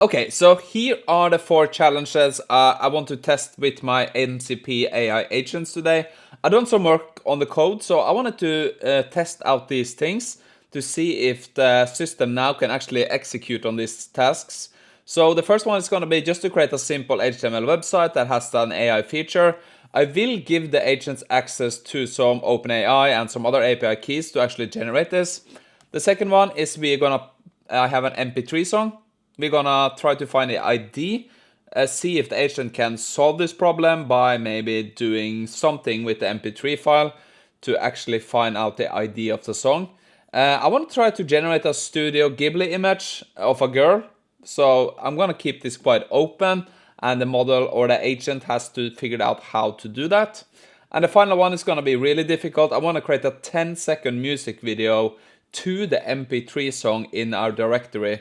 Okay, so here are the 4 challenges I want to test with my MCP AI agents today. I've done some work on the code, so I wanted to test out these things to see if the system now can actually execute on these tasks. So the first one is going to be just to create a simple HTML website that has an AI feature. I will give the agents access to some OpenAI and some other API keys to actually generate this. The second one is I have an MP3 song. We're gonna try to find the ID, see if the agent can solve this problem by maybe doing something with the MP3 file to actually find out the ID of the song. I want to try to generate a Studio Ghibli image of a girl, so I'm gonna keep this quite open, and the model or the agent has to figure out how to do that. And the final one is gonna be really difficult. I want to create a 10-second music video to the MP3 song in our directory.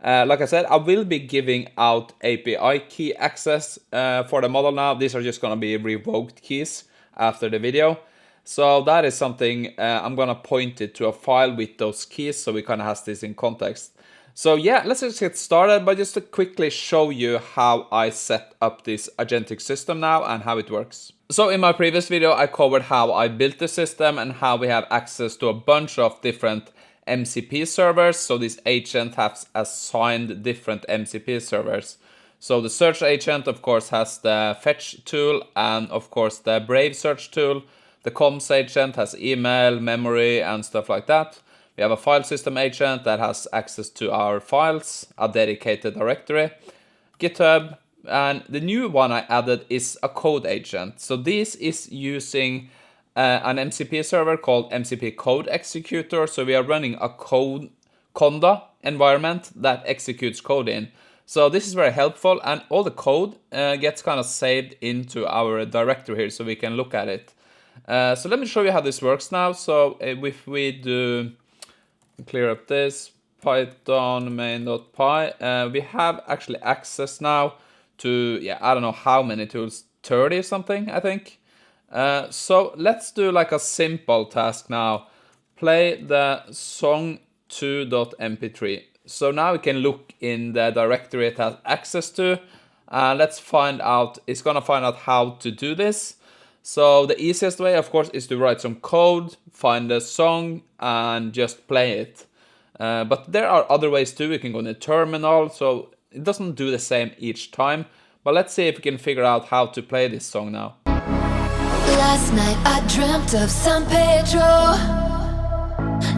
Like I said, I will be giving out API key access for the model now. These are just going to be revoked keys after the video. So that is something I'm going to point it to a file with those keys so we kind of have this in context. So yeah, let's just get started by just to quickly show you how I set up this agentic system now and how it works. So in my previous video, I covered how I built the system and how we have access to a bunch of different MCP servers. So this agent has assigned different MCP servers. So the search agent, of course, has the fetch tool and of course the Brave search tool. The comms agent has email, memory, and stuff like that. We have a file system agent that has access to our files, a dedicated directory, GitHub, and the new one I added is a code agent. So this is using an MCP server called MCP Code Executor. So we are running a Conda environment that executes code in. So this is very helpful, and all the code gets kind of saved into our directory here so we can look at it. So let me show you how this works now. So if we do clear up this python main.py, we have actually access now to, I don't know how many tools, 30 something, I think. So let's do like a simple task now. Play the song2.mp3. So now we can look in the directory it has access to. Let's find out, it's gonna find out how to do this. So the easiest way, of course, is to write some code, find the song, and just play it. But there are other ways too. We can go in the terminal, so it doesn't do the same each time. But let's see if we can figure out how to play this song now. Last night I dreamt of San Pedro,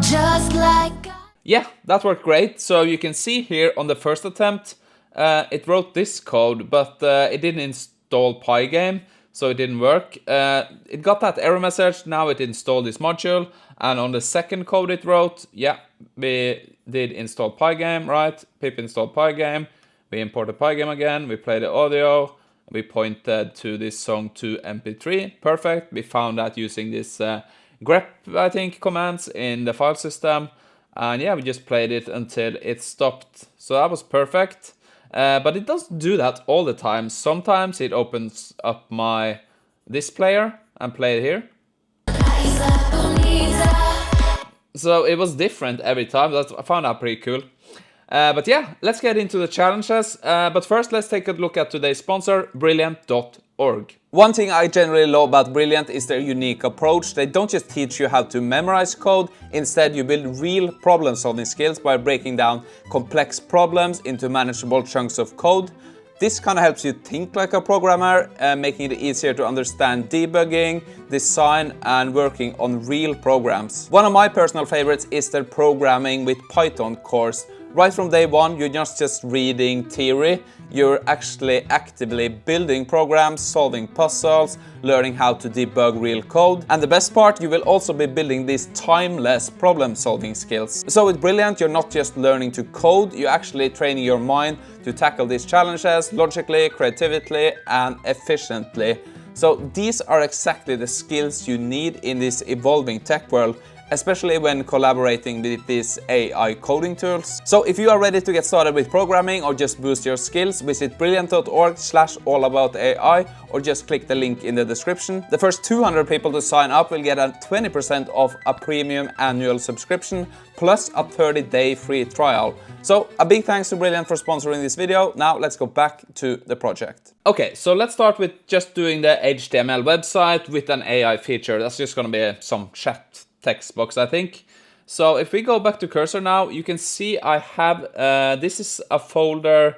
just like... Yeah, that worked great. So you can see here on the first attempt, it wrote this code, but it didn't install Pygame, so it didn't work. It got that error message, now it installed this module, and on the second code it wrote, we did install Pygame, right? Pip install Pygame, we imported Pygame again, we played the audio, we pointed to this song to MP3, perfect. We found that using this grep, I think, commands in the file system. And yeah, we just played it until it stopped. So that was perfect. But it doesn't do that all the time. Sometimes it opens up this player and play it here. So it was different every time. I found that pretty cool. But yeah, let's get into the challenges. But first, let's take a look at today's sponsor, Brilliant.org. One thing I generally love about Brilliant is their unique approach. They don't just teach you how to memorize code. Instead, you build real problem-solving skills by breaking down complex problems into manageable chunks of code. This kind of helps you think like a programmer, making it easier to understand debugging, design, and working on real programs. One of my personal favorites is their Programming with Python course. Right from day one, you're not just reading theory, you're actually actively building programs, solving puzzles, learning how to debug real code. And the best part, you will also be building these timeless problem-solving skills. So with Brilliant, you're not just learning to code, you're actually training your mind to tackle these challenges logically, creatively, and efficiently. So these are exactly the skills you need in this evolving tech world, especially when collaborating with these AI coding tools. So if you are ready to get started with programming or just boost your skills, visit brilliant.org/allaboutai or just click the link in the description. The first 200 people to sign up will get a 20% off a premium annual subscription plus a 30-day free trial. So a big thanks to Brilliant for sponsoring this video. Now let's go back to the project. Okay, so let's start with just doing the HTML website with an AI feature. That's just gonna be some chat text box, I think. So if we go back to cursor now, you can see I have, this is a folder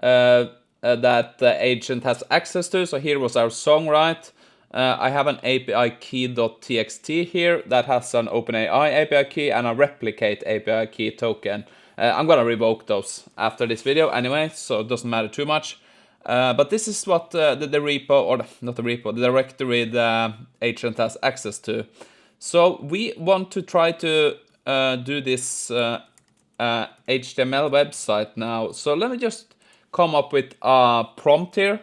that the agent has access to. So here was our song, right? I have an API key.txt here that has an OpenAI API key and a replicate API key token. I'm gonna revoke those after this video anyway, so it doesn't matter too much. But this is what the repo, or not the repo, the directory the agent has access to. So we want to try to do this HTML website now. So let me just come up with a prompt here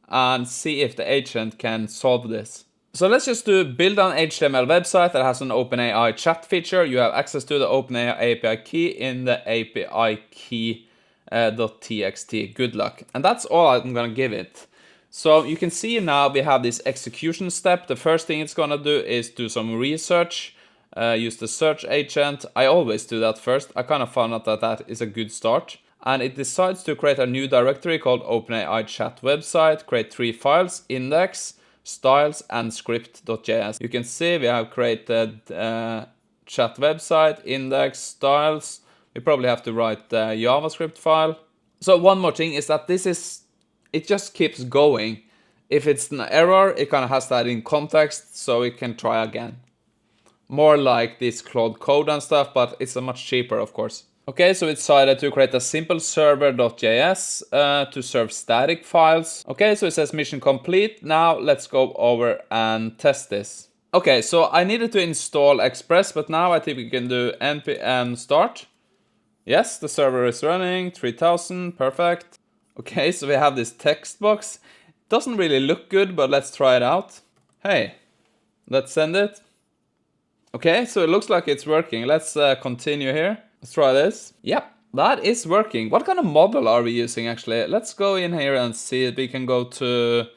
and see if the agent can solve this. So let's just do build an HTML website that has an OpenAI chat feature. You have access to the OpenAI API key in the API key.txt. Good luck. And that's all I'm gonna give it. So you can see now we have this execution step. The first thing it's gonna do is do some research, use the search agent. I always do that first. I kind of found out that that is a good start. And it decides to create a new directory called OpenAI chat website, create 3 files, index, styles, and script.js. You can see we have created chat website, index, styles. We probably have to write the JavaScript file. So one more thing is that it just keeps going. If it's an error, it kind of has that in context, so it can try again. More like this Claude Code and stuff, but it's a much cheaper, of course. Okay, so we decided to create a simple server.js to serve static files. Okay, so it says mission complete. Now let's go over and test this. Okay, so I needed to install Express, but now I think we can do npm start. Yes, the server is running, 3000, perfect. Okay, so we have this text box. Doesn't really look good, but let's try it out. Hey, let's send it. Okay, so it looks like it's working. Let's continue here. Let's try this. Yep, that is working. What kind of model are we using actually? Let's go in here and see it. We can go to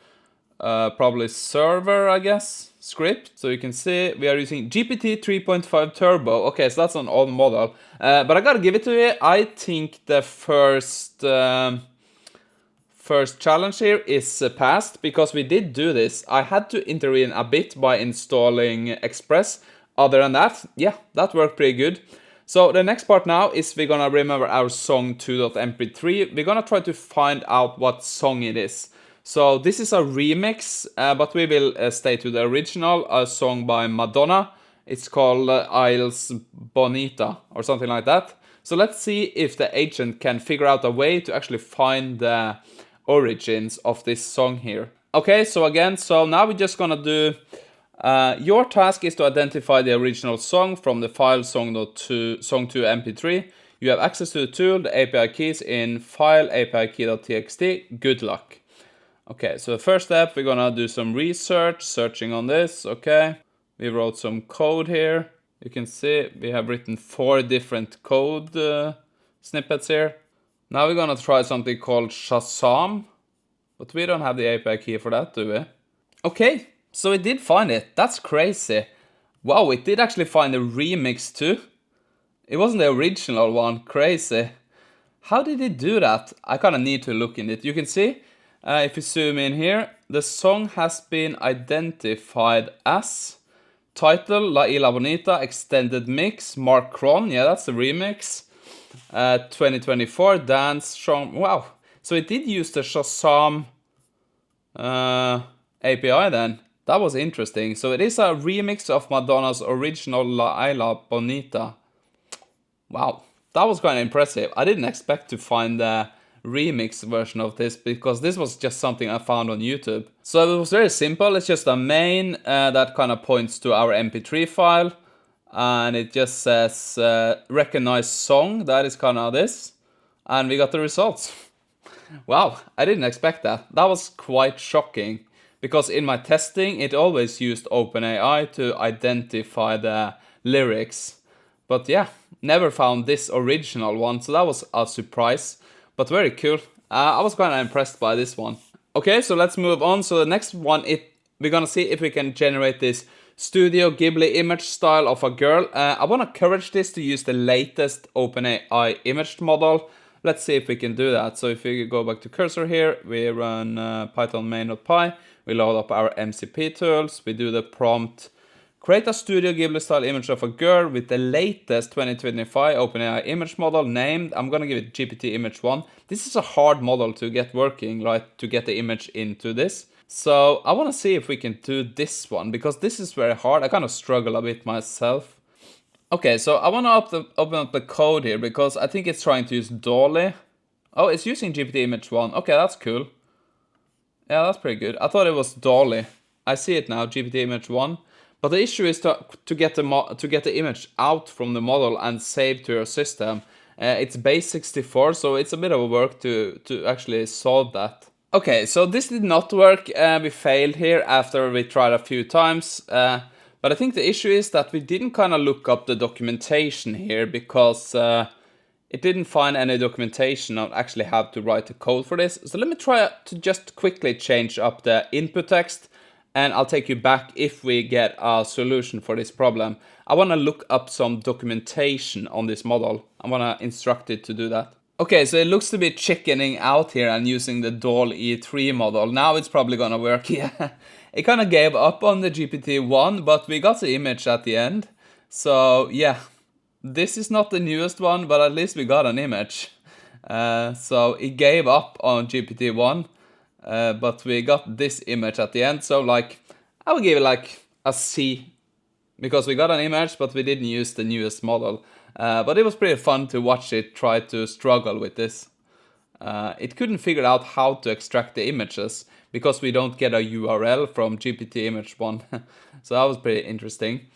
probably server, I guess, script. So you can see we are using GPT 3.5 Turbo. Okay, so that's an old model. But I gotta give it to you. I think the first challenge here is passed because we did do this. I had to intervene a bit by installing Express. Other than that, yeah, that worked pretty good. So the next part now is we're gonna remember our song 2.mp3. We're gonna try to find out what song it is. So this is a remix, but we will stay to the original, a song by Madonna. It's called Isles Bonita or something like that. So let's see if the agent can figure out a way to actually find the origins of this song here. Okay, so again, so now we're just gonna do your task is to identify the original song from the file song2mp3. You have access to the tool, the API keys in file API key.txt. Good luck. Okay, so the first step, we're gonna do some research, searching on this. Okay, we wrote some code here. You can see we have written 4 different code snippets here. Now we're gonna try something called Shazam, but we don't have the API key for that, do we? Okay. So it did find it. That's crazy. Wow, it did actually find a remix too. It wasn't the original one. Crazy. How did it do that? I kind of need to look in it. You can see, if you zoom in here, the song has been identified as title, La Isla Bonita, extended mix, Mark Cron. Yeah, that's the remix. 2024, dance, song. Wow. So it did use the Shazam API then. That was interesting. So it is a remix of Madonna's original La Isla Bonita. Wow, that was kind of impressive. I didn't expect to find the remix version of this because this was just something I found on YouTube. So it was very simple. It's just a main that kind of points to our MP3 file. And it just says recognize song. That is kind of this. And we got the results. Wow, I didn't expect that. That was quite shocking. Because in my testing, it always used OpenAI to identify the lyrics. But yeah, never found this original one, so that was a surprise, but very cool. I was kind of impressed by this one. Okay, so let's move on. So the next one, we're gonna see if we can generate this Studio Ghibli image style of a girl. I want to encourage this to use the latest OpenAI image model. Let's see if we can do that. So if we go back to cursor here, we run python main.py, we load up our MCP tools, we do the prompt, create a Studio Ghibli-style image of a girl with the latest 2025 OpenAI image model named, I'm gonna give it GPT image 1. This is a hard model to get working, right, to get the image into this. So I want to see if we can do this one, because this is very hard. I kind of struggle a bit myself. Okay, so I want to open up the code here, because I think it's trying to use Dolly. Oh, it's using GPT image 1. Okay, that's cool. Yeah, that's pretty good. I thought it was Dolly. I see it now, GPT image 1. But the issue is to get the image out from the model and save to your system. It's base 64, so it's a bit of a work to actually solve that. Okay, so this did not work. We failed here after we tried a few times. But I think the issue is that we didn't kind of look up the documentation here, because it didn't find any documentation on actually how to write the code for this. So let me try to just quickly change up the input text, and I'll take you back if we get a solution for this problem. I want to look up some documentation on this model. I want to instruct it to do that. Okay, so it looks to be chickening out here and using the DAL E3 model. Now it's probably gonna work. Yeah, it kind of gave up on the GPT-1, but we got the image at the end. So yeah, this is not the newest one, but at least we got an image. So it gave up on GPT-1, but we got this image at the end. So like, I would give it like a C, because we got an image, but we didn't use the newest model. But it was pretty fun to watch it try to struggle with this. It couldn't figure out how to extract the images, because we don't get a URL from GPT image 1. So that was pretty interesting.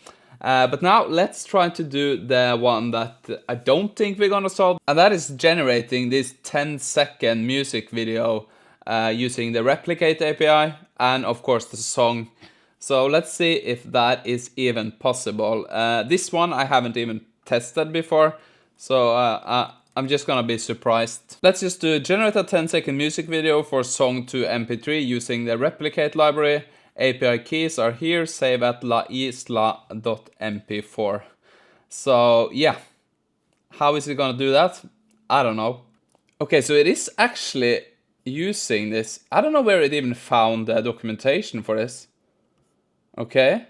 But now let's try to do the one that I don't think we're gonna solve. And that is generating this 10-second music video using the Replicate API and of course the song. So let's see if that is even possible. This one I haven't even tested before, so I'm just gonna be surprised. Let's just do generate a 10-second music video for song to MP3 using the Replicate library. API keys are here, save at laisla.mp4. So yeah, how is it gonna do that? I don't know. Okay, so it is actually using this. I don't know where it even found the documentation for this. Okay,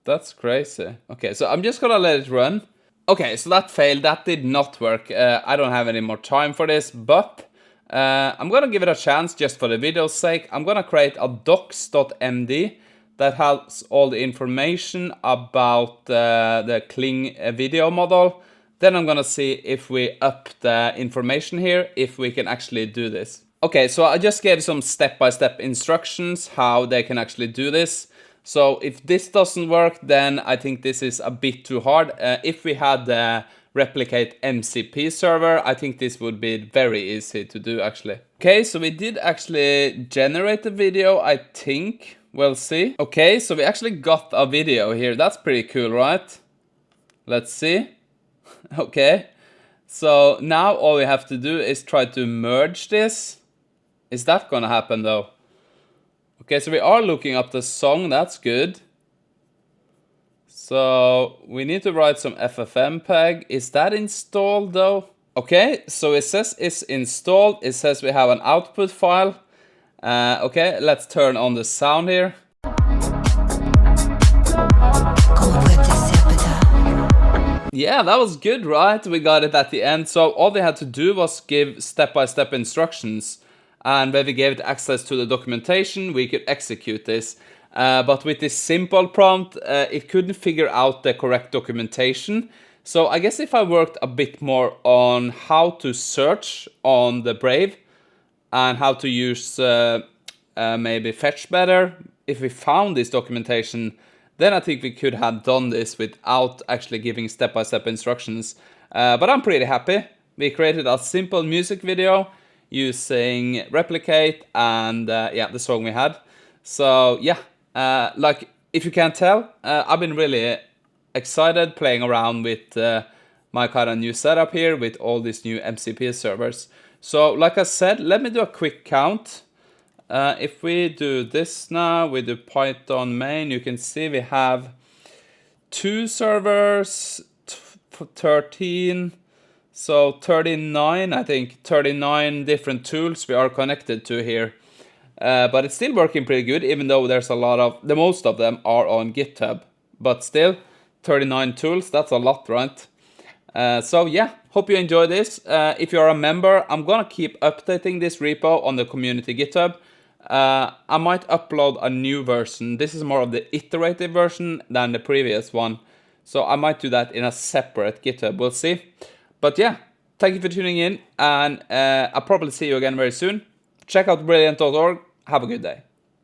that's crazy. Okay, so I'm just gonna let it run. Okay, so that failed. That did not work. I don't have any more time for this, but I'm gonna give it a chance just for the video's sake. I'm gonna create a docs.md that has all the information about the Kling video model. Then I'm gonna see if we up the information here, if we can actually do this. Okay, so I just gave some step-by-step instructions how they can actually do this. So if this doesn't work, then I think this is a bit too hard. If we had the Replicate MCP server, I think this would be very easy to do actually. Okay, so we did actually generate the video, I think. We'll see. Okay, so we actually got a video here. That's pretty cool, right? Let's see. Okay, so now all we have to do is try to merge this. Is that gonna happen though? Okay, so we are looking up the song, that's good. So we need to write some FFmpeg. Is that installed though? Okay, so it says it's installed. It says we have an output file. Okay, let's turn on the sound here. Yeah, that was good, right? We got it at the end. So all we had to do was give step-by-step instructions. And when we gave it access to the documentation, we could execute this. But with this simple prompt, it couldn't figure out the correct documentation. So I guess if I worked a bit more on how to search on the Brave and how to use maybe fetch better, if we found this documentation, then I think we could have done this without actually giving step-by-step instructions. But I'm pretty happy. We created a simple music video using Replicate and yeah, the song we had. So yeah, like if you can't tell, I've been really excited playing around with my kind of new setup here with all these new MCP servers. So like I said, let me do a quick count. If we do this now, we do Python main, you can see we have 2 servers, 13, so 39, I think 39 different tools we are connected to here. But it's still working pretty good, even though there's a lot of, most of them are on GitHub. But still, 39 tools, that's a lot, right? So yeah, hope you enjoy this. If you're a member, I'm gonna keep updating this repo on the community GitHub. I might upload a new version. This is more of the iterative version than the previous one. So I might do that in a separate GitHub, we'll see. But yeah, thank you for tuning in, and I'll probably see you again very soon. Check out brilliant.org. Have a good day.